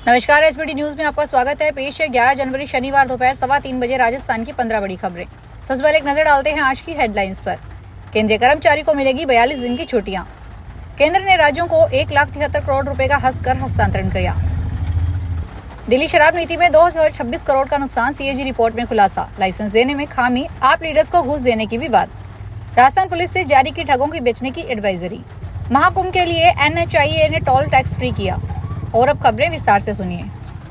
नमस्कार, SBT news में आपका स्वागत है। पेश है 11 जनवरी शनिवार दोपहर 3:15 बजे राजस्थान की 15 बड़ी खबरें। सबसे पहले एक नजर डालते हैं आज की हेडलाइंस पर। केंद्रीय कर्मचारी को मिलेगी 42 दिन की छुट्टियां। केंद्र ने राज्यों को 1,73 करोड़ रुपए का हंसकर हस्तांतरण किया। दिल्ली शराब नीति में 2026 करोड़ का नुकसान, सीएजी रिपोर्ट में खुलासा। लाइसेंस देने में खामी, आप लीडर्स को घूस देने की भी बात। राजस्थान पुलिस से जारी की ठगों की बेचने की एडवाइजरी। महाकुंभ के लिए एनएचआईए ने टोल टैक्स फ्री किया। और अब खबरें विस्तार से सुनिए।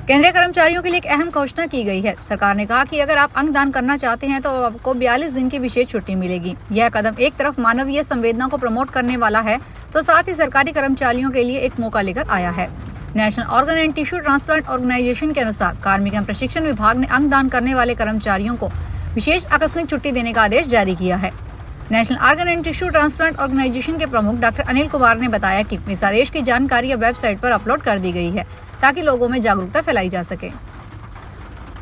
केंद्रीय कर्मचारियों के लिए एक अहम घोषणा की गई है। सरकार ने कहा कि अगर आप अंगदान करना चाहते हैं तो आपको 42 दिन की विशेष छुट्टी मिलेगी। यह कदम एक तरफ मानवीय संवेदना को प्रमोट करने वाला है तो साथ ही सरकारी कर्मचारियों के लिए एक मौका लेकर आया है। National organ and tissue transplant organisation के अनुसार कार्मिक एवं प्रशिक्षण विभाग ने अंगदान करने वाले कर्मचारियों को विशेष आकस्मिक छुट्टी देने का आदेश जारी किया है। National organ and tissue transplant organisation के प्रमुख डॉक्टर अनिल कुमार ने बताया कि इस आदेश की जानकारी अब वेबसाइट पर अपलोड कर दी गई है ताकि लोगों में जागरूकता फैलाई जा सके।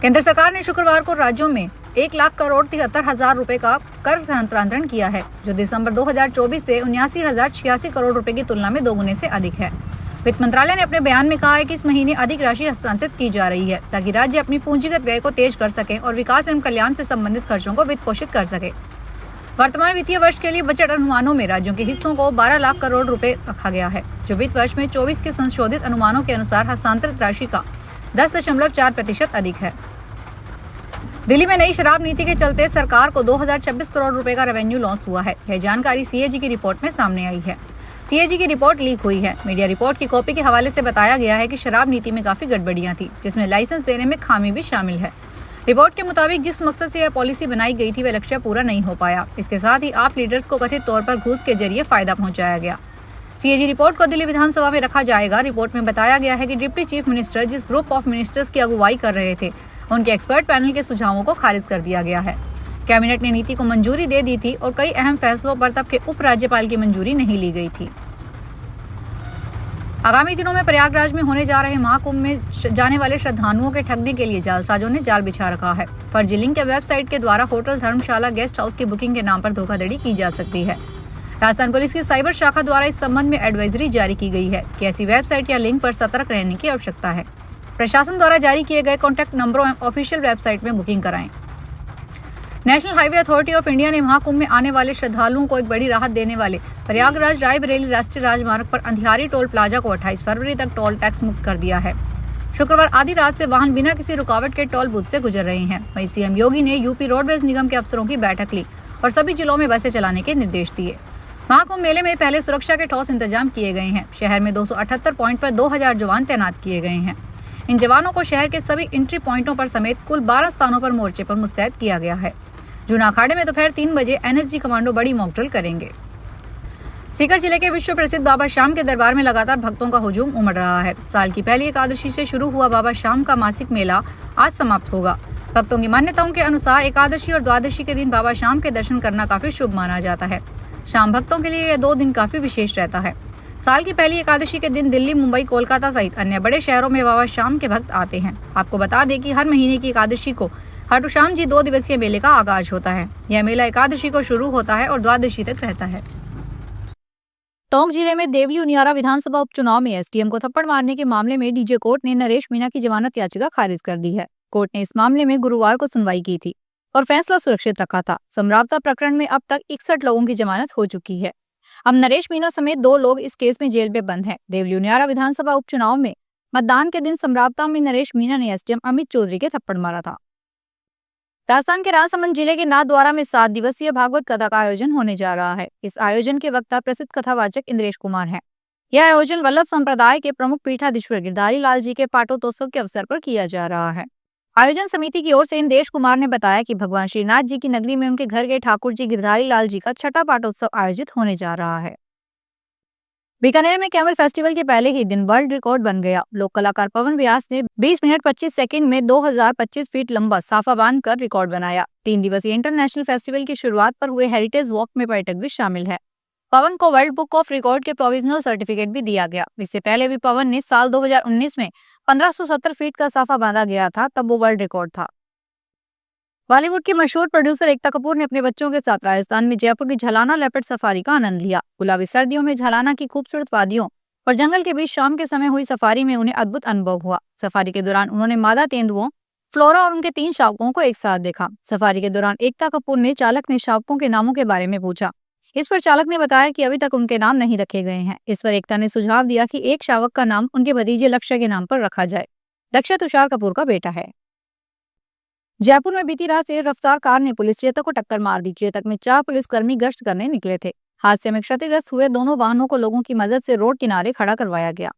केंद्र सरकार ने शुक्रवार को राज्यों में 1,73,73,000 रुपए का कर हस्तांतरण किया है, जो दिसंबर 2024 से 79,086 करोड़ रुपए की तुलना में दोगुने से अधिक है। वित्त मंत्रालय ने अपने बयान में कहा है कि इस महीने अधिक राशि हस्तांतरित की जा रही है ताकि राज्य अपनी पूंजीगत व्यय को तेज कर सके और विकास एवं कल्याण से संबंधित खर्चों को वित्त पोषित कर सके। वर्तमान वित्तीय वर्ष के लिए बजट अनुमानों में राज्यों के हिस्सों को 12 लाख करोड़ रुपए रखा गया है, जो वित्त वर्ष में 24 के संशोधित अनुमानों के अनुसार हस्तांतरित राशि का 10.4% अधिक है। दिल्ली में नई शराब नीति के चलते सरकार को 2026 करोड़ रुपए का रेवेन्यू लॉस हुआ है। यह जानकारी सीएजी की रिपोर्ट में सामने आई है। सीएजी की रिपोर्ट लीक हुई है। मीडिया रिपोर्ट की कॉपी के हवाले से बताया गया है कि शराब नीति में काफी गड़बड़ियां थी, जिसमें लाइसेंस देने में खामी भी शामिल है। रिपोर्ट के मुताबिक जिस मकसद से यह पॉलिसी बनाई गई थी वह लक्ष्य पूरा नहीं हो पाया। इसके साथ ही आप लीडर्स को कथित तौर पर घूस के जरिए फायदा पहुंचाया गया। सीएजी रिपोर्ट को दिल्ली विधानसभा में रखा जाएगा। रिपोर्ट में बताया गया है कि डिप्टी चीफ मिनिस्टर जिस ग्रुप ऑफ मिनिस्टर्स की अगुवाई कर रहे थे, उनके एक्सपर्ट पैनल के सुझावों को खारिज कर दिया गया है। कैबिनेट ने नीति को मंजूरी दे दी थी और कई अहम फैसलों पर तब के उप राज्यपाल की मंजूरी नहीं ली गई थी। आगामी दिनों में प्रयागराज में होने जा रहे महाकुंभ में जाने वाले श्रद्धालुओं के ठगने के लिए जालसाजों ने जाल बिछा रखा है। फर्जी लिंक या वेबसाइट के द्वारा होटल, धर्मशाला, गेस्ट हाउस की बुकिंग के नाम पर धोखाधड़ी की जा सकती है। राजस्थान पुलिस की साइबर शाखा द्वारा इस संबंध में एडवाइजरी जारी की गई है कि ऐसी वेबसाइट या लिंक पर सतर्क रहने की आवश्यकता है। प्रशासन द्वारा जारी किए गए कॉन्टैक्ट नंबरों एवं ऑफिशियल वेबसाइट में बुकिंग कराएं। National highway authority of India ने महाकुंभ में आने वाले श्रद्धालुओं को एक बड़ी राहत देने वाले प्रयागराज रायबरेली राष्ट्रीय राजमार्ग पर अंधियारी टोल प्लाजा को 28 फरवरी तक टोल टैक्स मुक्त कर दिया है। शुक्रवार आधी रात से वाहन बिना किसी रुकावट के टोल बूथ से गुजर रहे हैं। वहीं सीएम योगी ने यूपी रोडवेज निगम के अफसरों की बैठक ली और सभी जिलों में बसें चलाने के निर्देश दिए। महाकुंभ मेले में पहले सुरक्षा के ठोस इंतजाम किए गए हैं। शहर में 278 पॉइंट पर 2000 जवान तैनात किए गए हैं। इन जवानों को शहर के सभी एंट्री पॉइंटों पर समेत कुल 12 स्थानों पर मोर्चे पर मुस्तैद किया गया है। जूना अखाड़े में दोपहर 3 बजे एनएसजी कमांडो बड़ी मॉकड्रिल करेंगे। सीकर जिले के विश्व प्रसिद्ध बाबा श्याम के दरबार में लगातार भक्तों का हुजूम उमड़ रहा है। साल की पहली एकादशी से शुरू हुआ बाबा श्याम का मासिक मेला आज समाप्त होगा। भक्तों की मान्यताओं के अनुसार एकादशी और द्वादशी के दिन बाबा श्याम के दर्शन करना काफी शुभ माना जाता है। शाम भक्तों के लिए यह 2 दिन काफी विशेष रहता है। साल की पहली एकादशी के दिन दिल्ली, मुंबई, कोलकाता सहित अन्य बड़े शहरों में बाबा श्याम के भक्त आते हैं। आपको बता दें कि हर महीने की एकादशी को खाटू श्याम जी 2 दिवसीय मेले का आगाज होता है। यह मेला एकादशी को शुरू होता है और द्वादशी तक रहता है। टोंक जिले में देवली उनियारा विधानसभा उपचुनाव में एसडीएम को थप्पड़ मारने के मामले में डीजे कोर्ट ने नरेश मीणा की जमानत याचिका खारिज कर दी है। कोर्ट ने इस मामले में गुरुवार को सुनवाई की थी और फैसला सुरक्षित रखा था। समरावता प्रकरण में अब तक 61 लोगों की जमानत हो चुकी है। अब नरेश मीणा समेत 2 लोग इस केस में जेल में बंद हैं। देवली उनियारा विधानसभा उपचुनाव में मतदान के दिन समरावता में नरेश मीणा ने एसडीएम अमित चौधरी के थप्पड़ मारा था। राजस्थान के राजसमंद जिले के नाथद्वारा में 7 दिवसीय भागवत कथा का आयोजन होने जा रहा है। इस आयोजन के वक्ता प्रसिद्ध कथावाचक इंद्रेश कुमार हैं। यह आयोजन वल्लभ संप्रदाय के प्रमुख पीठाधीश्वर गिरधारी लाल जी के पाटोत्सव के अवसर पर किया जा रहा है। आयोजन समिति की ओर से इंद्रेश कुमार ने बताया कि भगवान श्रीनाथ जी की नगरी में उनके घर के ठाकुर जी गिरधारी लाल जी का 6ठा पाटोत्सव आयोजित होने जा रहा है। बीकानेर में कैमल फेस्टिवल के पहले ही दिन वर्ल्ड रिकॉर्ड बन गया। लोक कलाकार पवन व्यास ने 20 मिनट 25 सेकंड में 2025 फीट लंबा साफा बांधकर रिकॉर्ड बनाया। 3 दिवसीय इंटरनेशनल फेस्टिवल की शुरुआत पर हुए हेरिटेज वॉक में पर्यटक भी शामिल है। पवन को वर्ल्ड बुक ऑफ रिकॉर्ड के प्रोविजनल सर्टिफिकेट भी दिया गया। इससे पहले भी पवन ने साल 2019 में 1570 फीट का साफा बांधा गया था, तब वो वर्ल्ड रिकॉर्ड था। बॉलीवुड की मशहूर प्रोड्यूसर एकता कपूर ने अपने बच्चों के साथ राजस्थान में जयपुर की झलाना लेपर्ड सफारी का आनंद लिया। गुलाबी सर्दियों में झलाना की खूबसूरत वादियों और जंगल के बीच शाम के समय हुई सफारी में उन्हें अद्भुत अनुभव हुआ। सफारी के दौरान उन्होंने मादा तेंदुओं, फ्लोरा और उनके 3 शावकों को एक साथ देखा। सफारी के दौरान एकता कपूर ने चालक ने शावकों के नामों के बारे में पूछा। इस पर चालक ने बताया कि अभी तक उनके नाम नहीं रखे गए हैं। इस पर एकता ने सुझाव दिया कि एक शावक का नाम उनके भतीजे लक्ष्य के नाम पर रखा जाए। लक्ष्य तुषार कपूर का बेटा है। जयपुर में बीती रात तेज रफ्तार कार ने पुलिस चेतक को टक्कर मार दी। चेतक में 4 पुलिसकर्मी गश्त करने निकले थे। हादसे में क्षतिग्रस्त हुए दोनों वाहनों को लोगों की मदद से रोड किनारे खड़ा करवाया गया।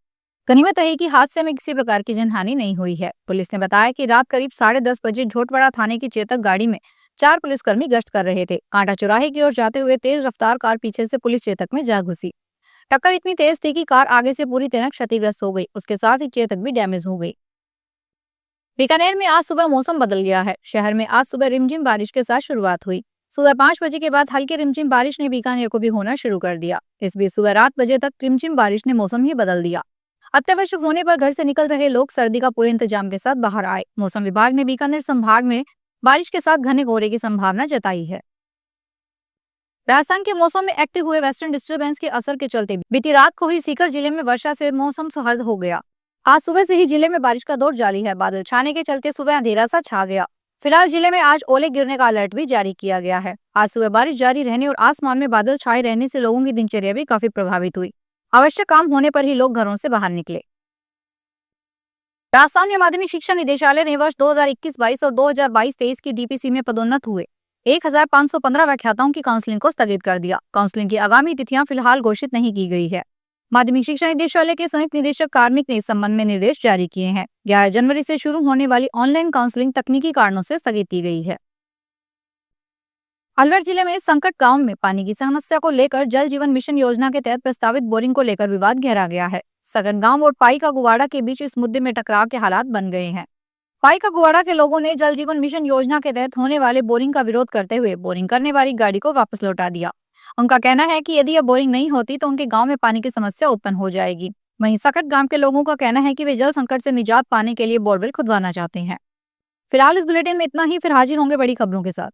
गनीमत है कि हादसे में किसी प्रकार की जनहानि नहीं हुई है। पुलिस ने बताया कि रात करीब 10:30 बजे झोटवाड़ा थाने की चेतक गाड़ी में 4 पुलिसकर्मी गश्त कर रहे थे। कांटा चौराहे की ओर जाते हुए तेज रफ्तार कार पीछे से पुलिस चेतक में जा घुसी। टक्कर इतनी तेज थी कि कार आगे से पूरी तरह क्षतिग्रस्त हो गई। उसके साथ ही चेतक भी डैमेज हो गई। बीकानेर में आज सुबह मौसम बदल गया है। शहर में आज सुबह रिमझिम बारिश के साथ शुरुआत हुई। सुबह 5 बजे के बाद हल्की रिमझिम बारिश ने बीकानेर को भी होना शुरू कर दिया। इस बीच सुबह रात बजे तक रिमझिम बारिश ने मौसम ही बदल दिया। अत्यावश्यक होने पर घर से निकल रहे लोग सर्दी का पूरे इंतजाम के साथ बाहर आए। मौसम विभाग ने बीकानेर संभाग में बारिश के साथ घने कोहरे की संभावना जताई है। राजस्थान के मौसम में एक्टिव हुए वेस्टर्न डिस्टर्बेंस के असर के चलते बीती रात को ही सीकर जिले में वर्षा से मौसम सुहार्द हो गया। आज सुबह से ही जिले में बारिश का दौर जारी है। बादल छाने के चलते सुबह अंधेरा सा छा गया। फिलहाल जिले में आज ओले गिरने का अलर्ट भी जारी किया गया है। आज सुबह बारिश जारी रहने और आसमान में बादल छाए रहने से लोगों की दिनचर्या भी काफी प्रभावित हुई। आवश्यक काम होने पर ही लोग घरों से बाहर निकले। राजस्थान में माध्यमिक शिक्षा निदेशालय ने वर्ष 2021-22 और 2022-23 की डीपीसी में पदोन्नत हुए 1515 व्याख्याताओं की काउंसलिंग को स्थगित कर दिया। काउंसलिंग की आगामी तिथियां फिलहाल घोषित नहीं की गई है। माध्यमिक शिक्षा निदेशालय के संयुक्त निदेशक कार्मिक ने इस संबंध में निर्देश जारी किए हैं। 11 जनवरी से शुरू होने वाली ऑनलाइन काउंसलिंग तकनीकी कारणों से स्थगित की गई है। अलवर जिले में संकट गांव में पानी की समस्या को लेकर जल जीवन मिशन योजना के तहत प्रस्तावित बोरिंग को लेकर विवाद गहरा गया है। सगन गांव और पाई का गुवाड़ा के बीच इस मुद्दे में टकराव के हालात बन गए हैं। पाई का गुवाड़ा के लोगों ने जल जीवन मिशन योजना के तहत होने वाले बोरिंग का विरोध करते हुए बोरिंग करने वाली गाड़ी को वापस लौटा दिया। उनका कहना है कि यदि यह बोरिंग नहीं होती तो उनके गांव में पानी की समस्या उत्पन्न हो जाएगी। वहीं सकट गांव के लोगों का कहना है कि वे जल संकट से निजात पाने के लिए बोरवेल खुदवाना चाहते हैं। फिलहाल इस बुलेटिन में इतना ही। फिर हाजिर होंगे बड़ी खबरों के साथ।